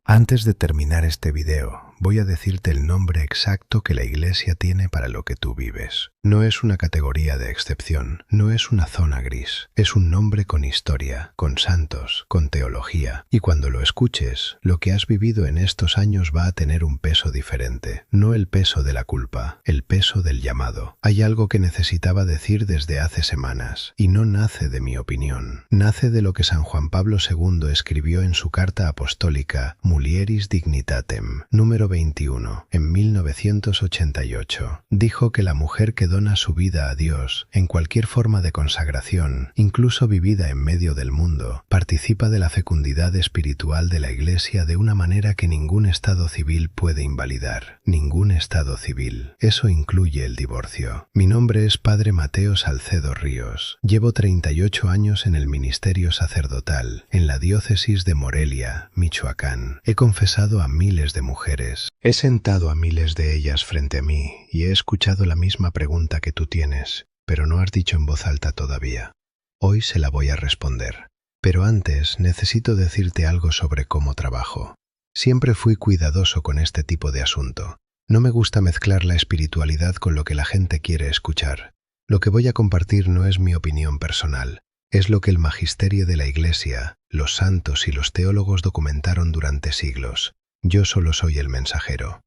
Antes de terminar este video, voy a decirte el nombre exacto que la Iglesia tiene para lo que tú vives. No es una categoría de excepción, no es una zona gris. Es un nombre con historia, con santos, con teología. Y cuando lo escuches, lo que has vivido en estos años va a tener un peso diferente. No el peso de la culpa, el peso del llamado. Hay algo que necesitaba decir desde hace semanas, y no nace de mi opinión. Nace de lo que San Juan Pablo II escribió en su carta apostólica Mulieris Dignitatem, número 21, en 1988. Dijo que la mujer que dona su vida a Dios, en cualquier forma de consagración, incluso vivida en medio del mundo, participa de la fecundidad espiritual de la Iglesia de una manera que ningún estado civil puede invalidar. Ningún estado civil. Eso incluye el divorcio. Mi nombre es Padre Mateo Salcedo Ríos. Llevo 38 años en el ministerio sacerdotal, en la diócesis de Morelia, Michoacán. He confesado a miles de mujeres. He sentado a miles de ellas frente a mí y he escuchado la misma pregunta que tú tienes, pero no has dicho en voz alta todavía. Hoy se la voy a responder. Pero antes necesito decirte algo sobre cómo trabajo. Siempre fui cuidadoso con este tipo de asunto. No me gusta mezclar la espiritualidad con lo que la gente quiere escuchar. Lo que voy a compartir no es mi opinión personal. Es lo que el magisterio de la Iglesia, los santos y los teólogos documentaron durante siglos. Yo solo soy el mensajero.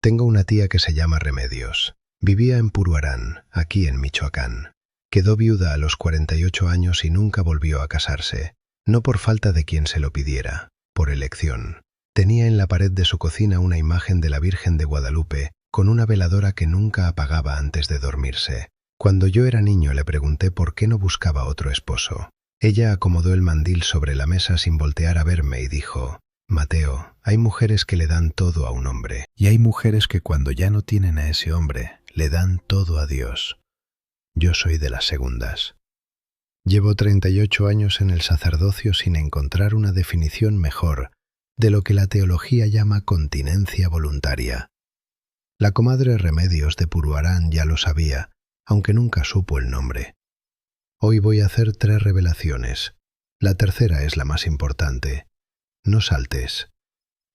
Tengo una tía que se llama Remedios. Vivía en Puruarán, aquí en Michoacán. Quedó viuda a los 48 años y nunca volvió a casarse. No por falta de quien se lo pidiera, por elección. Tenía en la pared de su cocina una imagen de la Virgen de Guadalupe con una veladora que nunca apagaba antes de dormirse. Cuando yo era niño le pregunté por qué no buscaba otro esposo. Ella acomodó el mandil sobre la mesa sin voltear a verme y dijo: Mateo, hay mujeres que le dan todo a un hombre, y hay mujeres que cuando ya no tienen a ese hombre, le dan todo a Dios. Yo soy de las segundas. Llevo 38 años en el sacerdocio sin encontrar una definición mejor de lo que la teología llama continencia voluntaria. La comadre Remedios de Puruarán ya lo sabía, aunque nunca supo el nombre. Hoy voy a hacer 3 revelaciones. La tercera es la más importante. No saltes.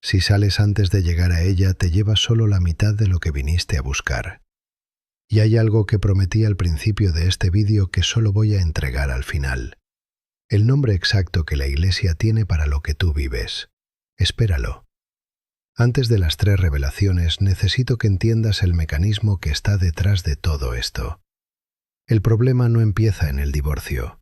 Si sales antes de llegar a ella, te llevas solo la mitad de lo que viniste a buscar. Y hay algo que prometí al principio de este vídeo que solo voy a entregar al final. El nombre exacto que la Iglesia tiene para lo que tú vives. Espéralo. Antes de las 3 revelaciones, necesito que entiendas el mecanismo que está detrás de todo esto. El problema no empieza en el divorcio.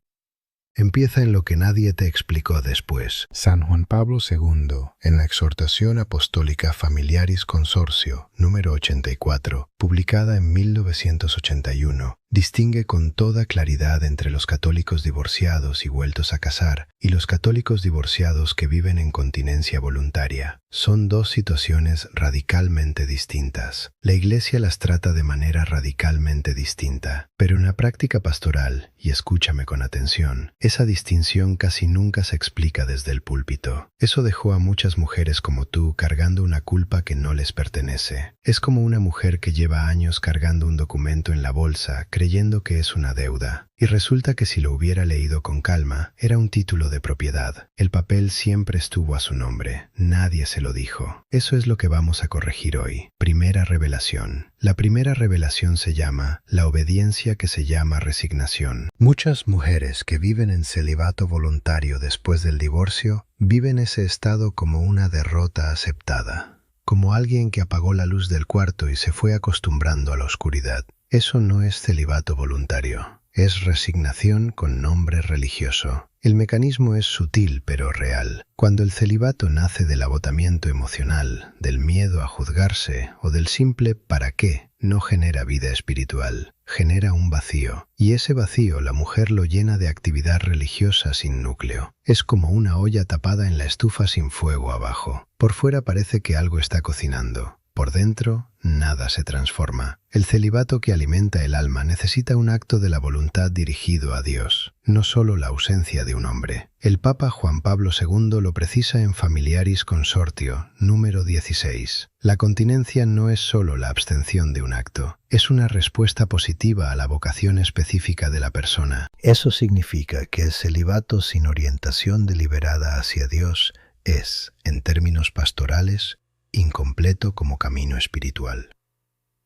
Empieza en lo que nadie te explicó después. San Juan Pablo II, en la Exhortación Apostólica Familiaris Consortio, número 84, publicada en 1981, distingue con toda claridad entre los católicos divorciados y vueltos a casar y los católicos divorciados que viven en continencia voluntaria. Son 2 situaciones radicalmente distintas. La Iglesia las trata de manera radicalmente distinta, pero en la práctica pastoral, y escúchame con atención, esa distinción casi nunca se explica desde el púlpito. Eso dejó a muchas mujeres como tú cargando una culpa que no les pertenece. Es como una mujer que lleva años cargando un documento en la bolsa, creyendo que es una deuda. Y resulta que si lo hubiera leído con calma, era un título de propiedad. El papel siempre estuvo a su nombre. Nadie se lo dijo. Eso es lo que vamos a corregir hoy. Primera revelación. La primera revelación se llama la obediencia, que se llama resignación. Muchas mujeres que viven en celibato voluntario después del divorcio, viven ese estado como una derrota aceptada. Como alguien que apagó la luz del cuarto y se fue acostumbrando a la oscuridad. Eso no es celibato voluntario. Es resignación con nombre religioso. El mecanismo es sutil pero real. Cuando el celibato nace del agotamiento emocional, del miedo a juzgarse o del simple ¿para qué?, no genera vida espiritual, genera un vacío. Y ese vacío la mujer lo llena de actividad religiosa sin núcleo. Es como una olla tapada en la estufa sin fuego abajo. Por fuera parece que algo está cocinando. Por dentro, nada se transforma. El celibato que alimenta el alma necesita un acto de la voluntad dirigido a Dios, no solo la ausencia de un hombre. El Papa Juan Pablo II lo precisa en Familiaris Consortio, número 16. La continencia no es solo la abstención de un acto, es una respuesta positiva a la vocación específica de la persona. Eso significa que el celibato sin orientación deliberada hacia Dios es, en términos pastorales, incompleto como camino espiritual.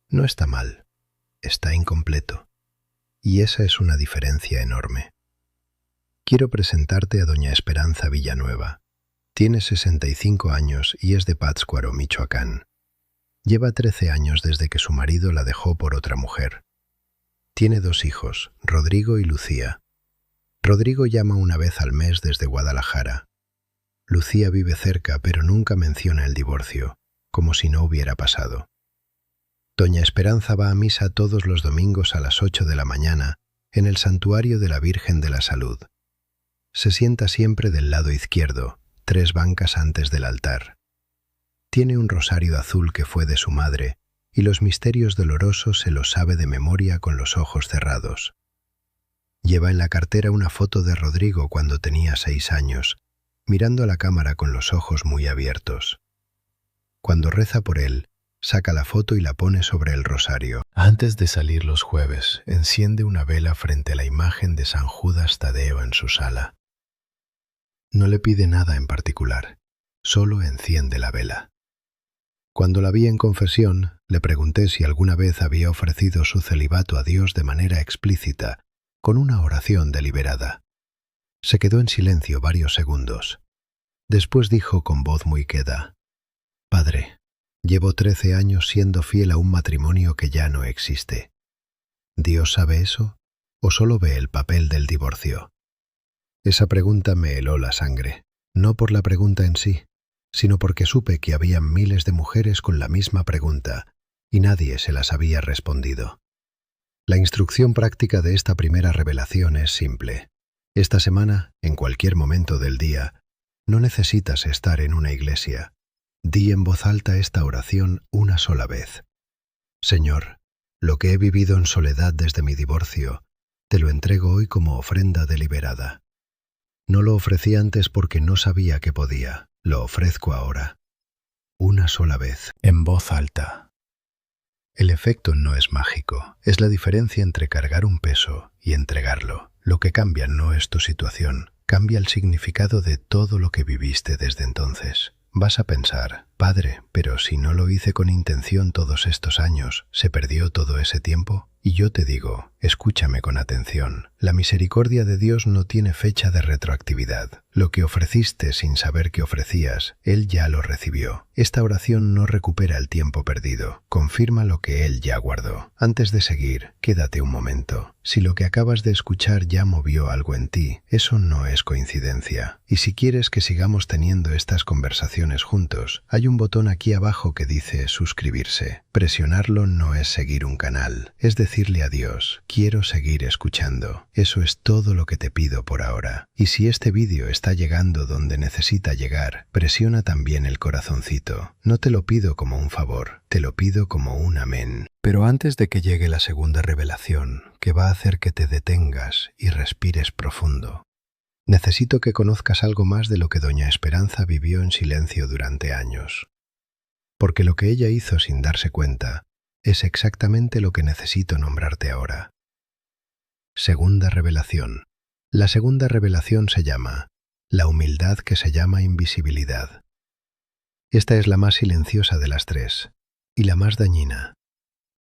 No está mal, está incompleto. Y esa es una diferencia enorme. Quiero presentarte a doña Esperanza Villanueva. Tiene 65 años y es de Pátzcuaro, Michoacán. Lleva 13 años desde que su marido la dejó por otra mujer. Tiene 2 hijos, Rodrigo y Lucía. Rodrigo llama una vez al mes desde Guadalajara. Lucía vive cerca, pero nunca menciona el divorcio, como si no hubiera pasado. Doña Esperanza va a misa todos los domingos a las 8 de la mañana en el Santuario de la Virgen de la Salud. Se sienta siempre del lado izquierdo, 3 bancas antes del altar. Tiene un rosario azul que fue de su madre, y los misterios dolorosos se los sabe de memoria con los ojos cerrados. Lleva en la cartera una foto de Rodrigo cuando tenía 6 años, mirando a la cámara con los ojos muy abiertos. Cuando reza por él, saca la foto y la pone sobre el rosario. Antes de salir los jueves, enciende una vela frente a la imagen de San Judas Tadeo en su sala. No le pide nada en particular, solo enciende la vela. Cuando la vi en confesión, le pregunté si alguna vez había ofrecido su celibato a Dios de manera explícita, con una oración deliberada. Se quedó en silencio varios segundos. Después dijo con voz muy queda: «Padre, llevo 13 años siendo fiel a un matrimonio que ya no existe. ¿Dios sabe eso o solo ve el papel del divorcio?» Esa pregunta me heló la sangre, no por la pregunta en sí, sino porque supe que había miles de mujeres con la misma pregunta y nadie se las había respondido. La instrucción práctica de esta primera revelación es simple. Esta semana, en cualquier momento del día, no necesitas estar en una iglesia. Di en voz alta esta oración una sola vez. Señor, lo que he vivido en soledad desde mi divorcio, te lo entrego hoy como ofrenda deliberada. No lo ofrecí antes porque no sabía que podía, lo ofrezco ahora. Una sola vez, en voz alta. El efecto no es mágico, es la diferencia entre cargar un peso y entregarlo. Lo que cambia no es tu situación, cambia el significado de todo lo que viviste desde entonces. Vas a pensar, padre, pero si no lo hice con intención todos estos años, ¿se perdió todo ese tiempo? Y yo te digo, escúchame con atención, la misericordia de Dios no tiene fecha de retroactividad. Lo que ofreciste sin saber que ofrecías, Él ya lo recibió. Esta oración no recupera el tiempo perdido, confirma lo que Él ya guardó. Antes de seguir, quédate un momento. Si lo que acabas de escuchar ya movió algo en ti, eso no es coincidencia. Y si quieres que sigamos teniendo estas conversaciones juntos, hay un botón aquí abajo que dice suscribirse. Presionarlo no es seguir un canal, es decirle a Dios, quiero seguir escuchando. Eso es todo lo que te pido por ahora. Y si este vídeo está llegando donde necesita llegar, presiona también el corazoncito. No te lo pido como un favor, te lo pido como un amén. Pero antes de que llegue la segunda revelación, que va a hacer que te detengas y respires profundo, necesito que conozcas algo más de lo que doña Esperanza vivió en silencio durante años. Porque lo que ella hizo sin darse cuenta es exactamente lo que necesito nombrarte ahora. Segunda revelación. La segunda revelación se llama la humildad que se llama invisibilidad. Esta es la más silenciosa de las 3 y la más dañina.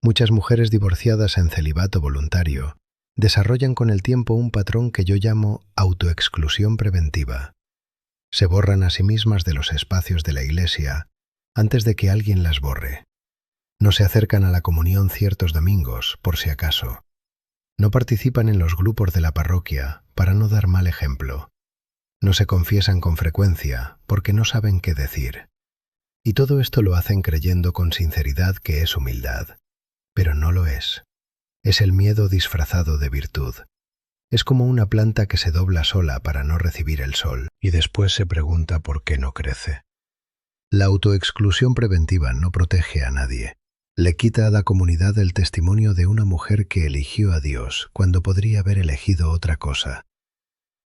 Muchas mujeres divorciadas en celibato voluntario desarrollan con el tiempo un patrón que yo llamo autoexclusión preventiva. Se borran a sí mismas de los espacios de la iglesia antes de que alguien las borre. No se acercan a la comunión ciertos domingos, por si acaso. No participan en los grupos de la parroquia para no dar mal ejemplo. No se confiesan con frecuencia porque no saben qué decir. Y todo esto lo hacen creyendo con sinceridad que es humildad. Pero no lo es. Es el miedo disfrazado de virtud. Es como una planta que se dobla sola para no recibir el sol y después se pregunta por qué no crece. La autoexclusión preventiva no protege a nadie. Le quita a la comunidad el testimonio de una mujer que eligió a Dios cuando podría haber elegido otra cosa.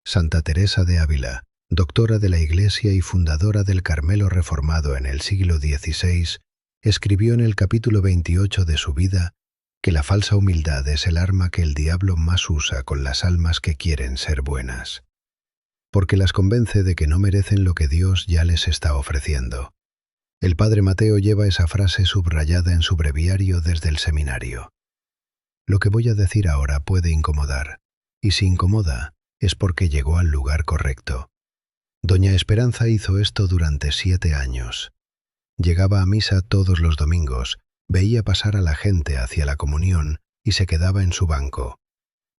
Santa Teresa de Ávila, doctora de la Iglesia y fundadora del Carmelo reformado en el siglo XVI, escribió en el capítulo 28 de su vida que la falsa humildad es el arma que el diablo más usa con las almas que quieren ser buenas. porque las convence de que no merecen lo que Dios ya les está ofreciendo. El padre Mateo lleva esa frase subrayada en su breviario desde el seminario. Lo que voy a decir ahora puede incomodar, y si incomoda es porque llegó al lugar correcto. Doña Esperanza hizo esto durante 7 años. Llegaba a misa todos los domingos, veía pasar a la gente hacia la comunión y se quedaba en su banco.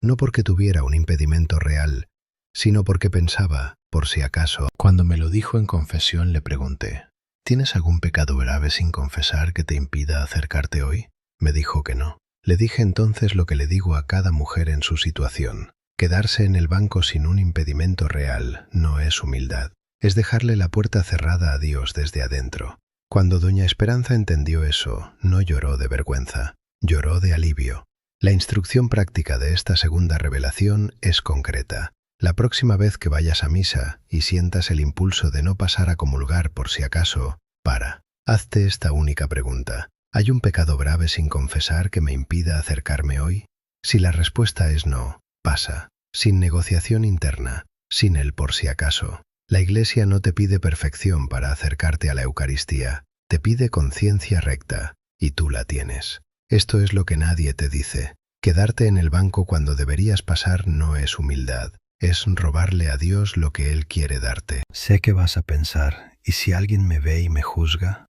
No porque tuviera un impedimento real, sino porque pensaba, por si acaso. Cuando me lo dijo en confesión le pregunté, ¿tienes algún pecado grave sin confesar que te impida acercarte hoy? Me dijo que no. Le dije entonces lo que le digo a cada mujer en su situación. Quedarse en el banco sin un impedimento real no es humildad. Es dejarle la puerta cerrada a Dios desde adentro. Cuando doña Esperanza entendió eso, no lloró de vergüenza, lloró de alivio. La instrucción práctica de esta segunda revelación es concreta. La próxima vez que vayas a misa y sientas el impulso de no pasar a comulgar por si acaso, para. Hazte esta única pregunta. ¿Hay un pecado grave sin confesar que me impida acercarme hoy? Si la respuesta es no, pasa, sin negociación interna, sin el por si acaso. La Iglesia no te pide perfección para acercarte a la Eucaristía, te pide conciencia recta, y tú la tienes. Esto es lo que nadie te dice. Quedarte en el banco cuando deberías pasar no es humildad, es robarle a Dios lo que Él quiere darte. Sé que vas a pensar, ¿y si alguien me ve y me juzga?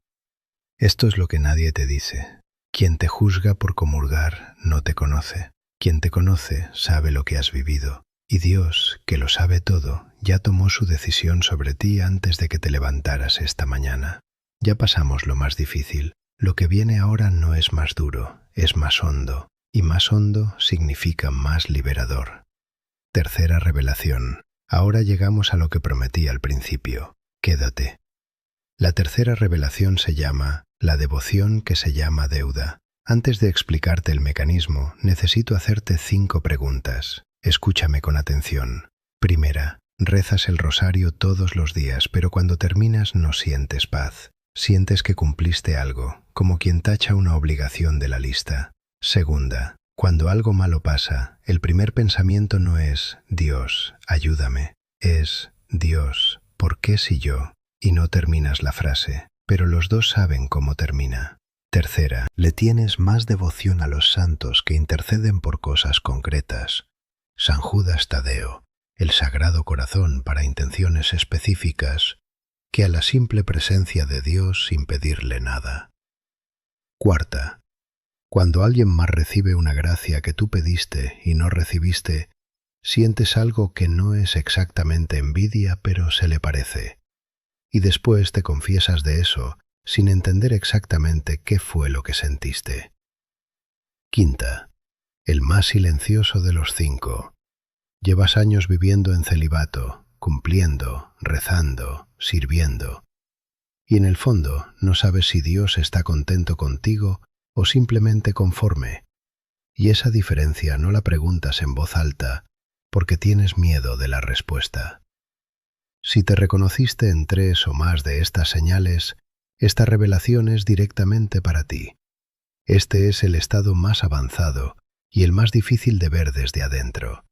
Esto es lo que nadie te dice. Quien te juzga por comulgar no te conoce. Quien te conoce sabe lo que has vivido. Y Dios, que lo sabe todo, ya tomó su decisión sobre ti antes de que te levantaras esta mañana. Ya pasamos lo más difícil. Lo que viene ahora no es más duro, es más hondo. Y más hondo significa más liberador. Tercera revelación. Ahora llegamos a lo que prometí al principio. Quédate. La tercera revelación se llama la devoción que se llama deuda. Antes de explicarte el mecanismo, necesito hacerte 5 preguntas. Escúchame con atención. Primera, rezas el rosario todos los días, pero cuando terminas no sientes paz. Sientes que cumpliste algo, como quien tacha una obligación de la lista. Segunda, cuando algo malo pasa, el primer pensamiento no es «Dios, ayúdame», es «Dios, ¿por qué si yo?» Y no terminas la frase, pero los dos saben cómo termina. Tercera, le tienes más devoción a los santos que interceden por cosas concretas. San Judas Tadeo, el Sagrado Corazón para intenciones específicas, que a la simple presencia de Dios sin pedirle nada. Cuarta, cuando alguien más recibe una gracia que tú pediste y no recibiste, sientes algo que no es exactamente envidia, pero se le parece. Y después te confiesas de eso, sin entender exactamente qué fue lo que sentiste. Quinta, el más silencioso de los 5. Llevas años viviendo en celibato, cumpliendo, rezando, sirviendo. Y en el fondo no sabes si Dios está contento contigo o simplemente conforme. Y esa diferencia no la preguntas en voz alta porque tienes miedo de la respuesta. Si te reconociste en 3 o más de estas señales, esta revelación es directamente para ti. Este es el estado más avanzado y el más difícil de ver desde adentro.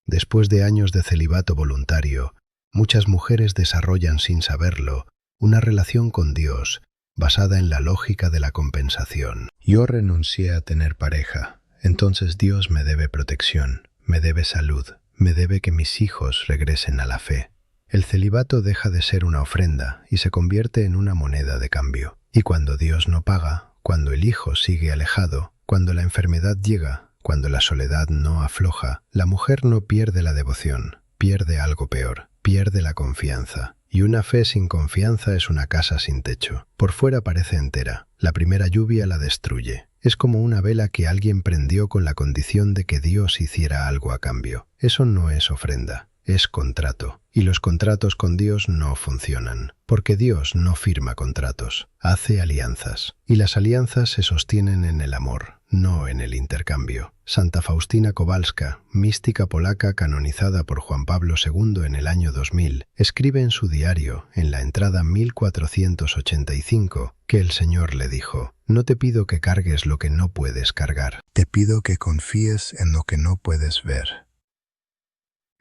Después de años de celibato voluntario, muchas mujeres desarrollan sin saberlo una relación con Dios basada en la lógica de la compensación. Yo renuncié a tener pareja, entonces Dios me debe protección, me debe salud, me debe que mis hijos regresen a la fe. El celibato deja de ser una ofrenda y se convierte en una moneda de cambio. Y cuando Dios no paga, cuando el hijo sigue alejado, cuando la enfermedad llega, cuando la soledad no afloja, la mujer no pierde la devoción, pierde algo peor, pierde la confianza. Y una fe sin confianza es una casa sin techo. Por fuera parece entera, la primera lluvia la destruye. Es como una vela que alguien prendió con la condición de que Dios hiciera algo a cambio. Eso no es ofrenda. Es contrato, y los contratos con Dios no funcionan, porque Dios no firma contratos, hace alianzas, y las alianzas se sostienen en el amor, no en el intercambio. Santa Faustina Kowalska, mística polaca canonizada por Juan Pablo II en el año 2000, escribe en su diario, en la entrada 1485, que el Señor le dijo: «No te pido que cargues lo que no puedes cargar, te pido que confíes en lo que no puedes ver».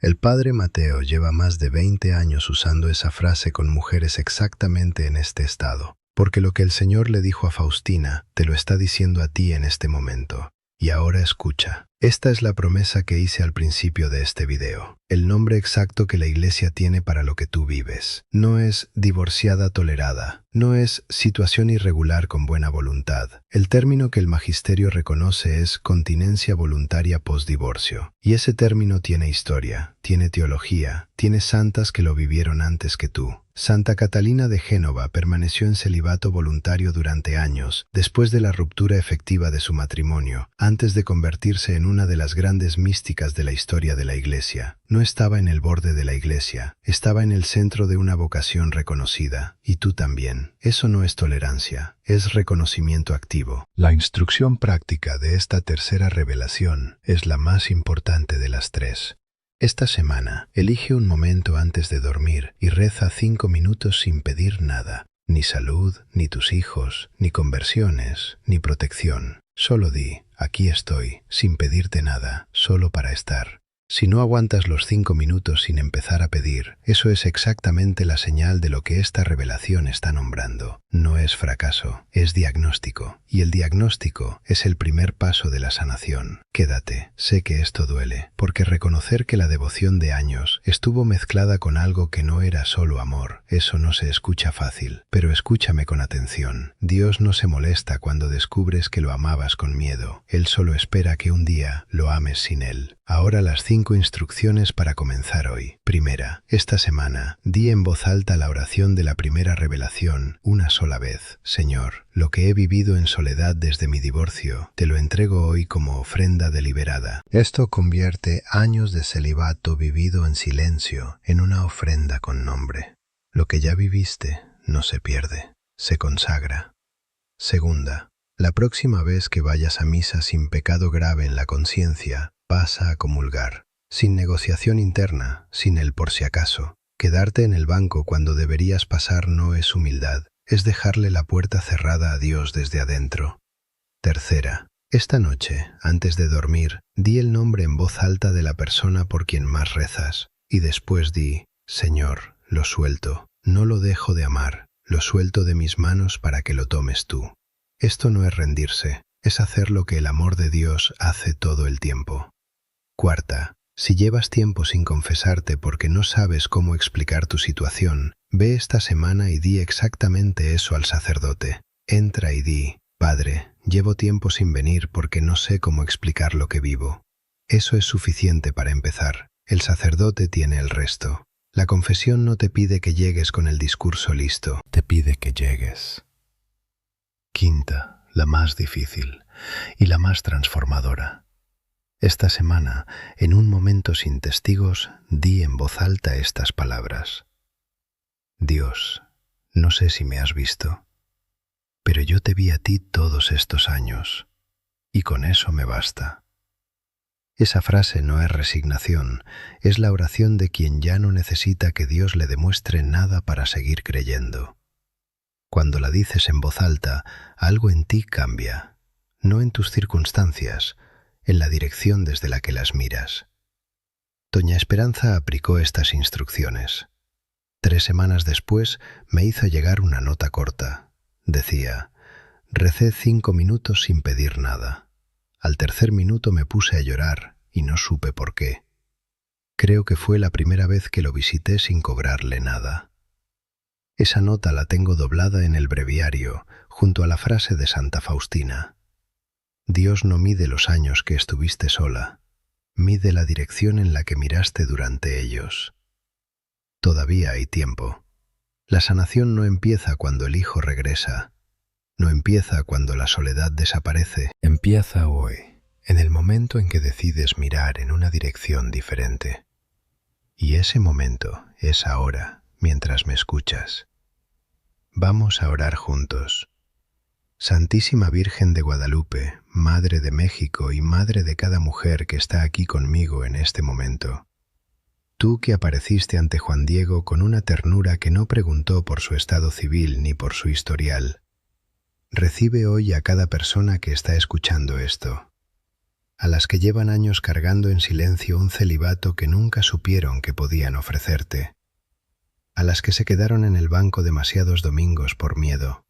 El padre Mateo lleva más de 20 años usando esa frase con mujeres exactamente en este estado, porque lo que el Señor le dijo a Faustina te lo está diciendo a ti en este momento. Y ahora escucha. Esta es la promesa que hice al principio de este video. El nombre exacto que la Iglesia tiene para lo que tú vives. No es divorciada tolerada. No es situación irregular con buena voluntad. El término que el magisterio reconoce es continencia voluntaria postdivorcio. Y ese término tiene historia, tiene teología, tiene santas que lo vivieron antes que tú. Santa Catalina de Génova permaneció en celibato voluntario durante años, después de la ruptura efectiva de su matrimonio, antes de convertirse en una de las grandes místicas de la historia de la Iglesia. No estaba en el borde de la Iglesia, estaba en el centro de una vocación reconocida, y tú también. Eso no es tolerancia, es reconocimiento activo. La instrucción práctica de esta tercera revelación es la más importante de las tres. Esta semana, elige un momento antes de dormir y reza 5 minutos sin pedir nada, ni salud, ni tus hijos, ni conversiones, ni protección. Solo di, aquí estoy, sin pedirte nada, solo para estar. Si no aguantas los 5 minutos sin empezar a pedir, eso es exactamente la señal de lo que esta revelación está nombrando. No es fracaso, es diagnóstico. Y el diagnóstico es el primer paso de la sanación. Quédate, sé que esto duele, porque reconocer que la devoción de años estuvo mezclada con algo que no era solo amor, eso no se escucha fácil. Pero escúchame con atención. Dios no se molesta cuando descubres que lo amabas con miedo. Él solo espera que un día lo ames sin él. Ahora las 5 instrucciones para comenzar hoy. Primera, esta semana, di en voz alta la oración de la primera revelación una sola vez. Señor, lo que he vivido en soledad desde mi divorcio, te lo entrego hoy como ofrenda deliberada. Esto convierte años de celibato vivido en silencio en una ofrenda con nombre. Lo que ya viviste no se pierde, se consagra. Segunda, la próxima vez que vayas a misa sin pecado grave en la conciencia, pasa a comulgar, sin negociación interna, sin el por si acaso. Quedarte en el banco cuando deberías pasar no es humildad, es dejarle la puerta cerrada a Dios desde adentro. Tercera, esta noche, antes de dormir, di el nombre en voz alta de la persona por quien más rezas, y después di, Señor, lo suelto, no lo dejo de amar, lo suelto de mis manos para que lo tomes tú. Esto no es rendirse, es hacer lo que el amor de Dios hace todo el tiempo. Cuarta, si llevas tiempo sin confesarte porque no sabes cómo explicar tu situación, ve esta semana y di exactamente eso al sacerdote. Entra y di, Padre, llevo tiempo sin venir porque no sé cómo explicar lo que vivo. Eso es suficiente para empezar. El sacerdote tiene el resto. La confesión no te pide que llegues con el discurso listo, te pide que llegues. Quinta, la más difícil y la más transformadora. Esta semana, en un momento sin testigos, di en voz alta estas palabras. Dios, no sé si me has visto, pero yo te vi a ti todos estos años, y con eso me basta. Esa frase no es resignación, es la oración de quien ya no necesita que Dios le demuestre nada para seguir creyendo. Cuando la dices en voz alta, algo en ti cambia, no en tus circunstancias, en la dirección desde la que las miras. Doña Esperanza aplicó estas instrucciones. 3 semanas después me hizo llegar una nota corta. Decía, recé 5 minutos sin pedir nada. Al tercer minuto me puse a llorar y no supe por qué. Creo que fue la primera vez que lo visité sin cobrarle nada. Esa nota la tengo doblada en el breviario, junto a la frase de Santa Faustina. Dios no mide los años que estuviste sola, mide la dirección en la que miraste durante ellos. Todavía hay tiempo. La sanación no empieza cuando el hijo regresa, no empieza cuando la soledad desaparece, empieza hoy, en el momento en que decides mirar en una dirección diferente. Y ese momento es ahora, mientras me escuchas. Vamos a orar juntos. Santísima Virgen de Guadalupe, Madre de México y Madre de cada mujer que está aquí conmigo en este momento. Tú que apareciste ante Juan Diego con una ternura que no preguntó por su estado civil ni por su historial, recibe hoy a cada persona que está escuchando esto. a las que llevan años cargando en silencio un celibato que nunca supieron que podían ofrecerte, a las que se quedaron en el banco demasiados domingos por miedo,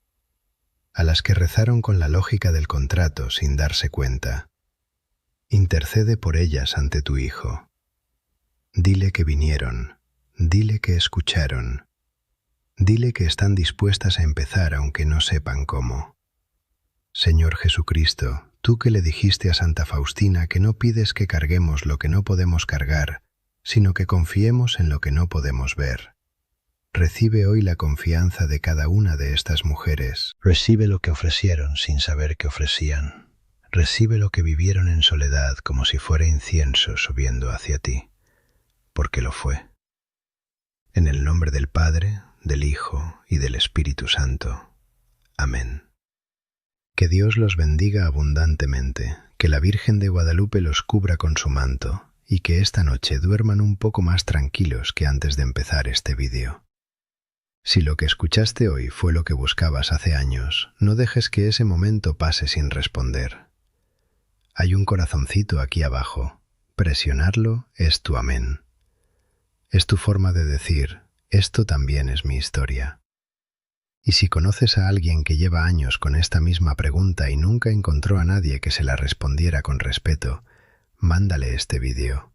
a las que rezaron con la lógica del contrato sin darse cuenta. Intercede por ellas ante tu Hijo. Dile que vinieron, dile que escucharon, dile que están dispuestas a empezar aunque no sepan cómo. Señor Jesucristo, tú que le dijiste a Santa Faustina que no pides que carguemos lo que no podemos cargar, sino que confiemos en lo que no podemos ver. Recibe hoy la confianza de cada una de estas mujeres. Recibe lo que ofrecieron sin saber que ofrecían. Recibe lo que vivieron en soledad como si fuera incienso subiendo hacia ti, porque lo fue. En el nombre del Padre, del Hijo y del Espíritu Santo. Amén. Que Dios los bendiga abundantemente, que la Virgen de Guadalupe los cubra con su manto y que esta noche duerman un poco más tranquilos que antes de empezar este vídeo. Si lo que escuchaste hoy fue lo que buscabas hace años, no dejes que ese momento pase sin responder. Hay un corazoncito aquí abajo. Presionarlo es tu amén. Es tu forma de decir, esto también es mi historia. Y si conoces a alguien que lleva años con esta misma pregunta y nunca encontró a nadie que se la respondiera con respeto, mándale este vídeo.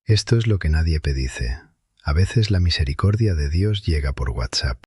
Esto es lo que nadie pedice. A veces la misericordia de Dios llega por WhatsApp.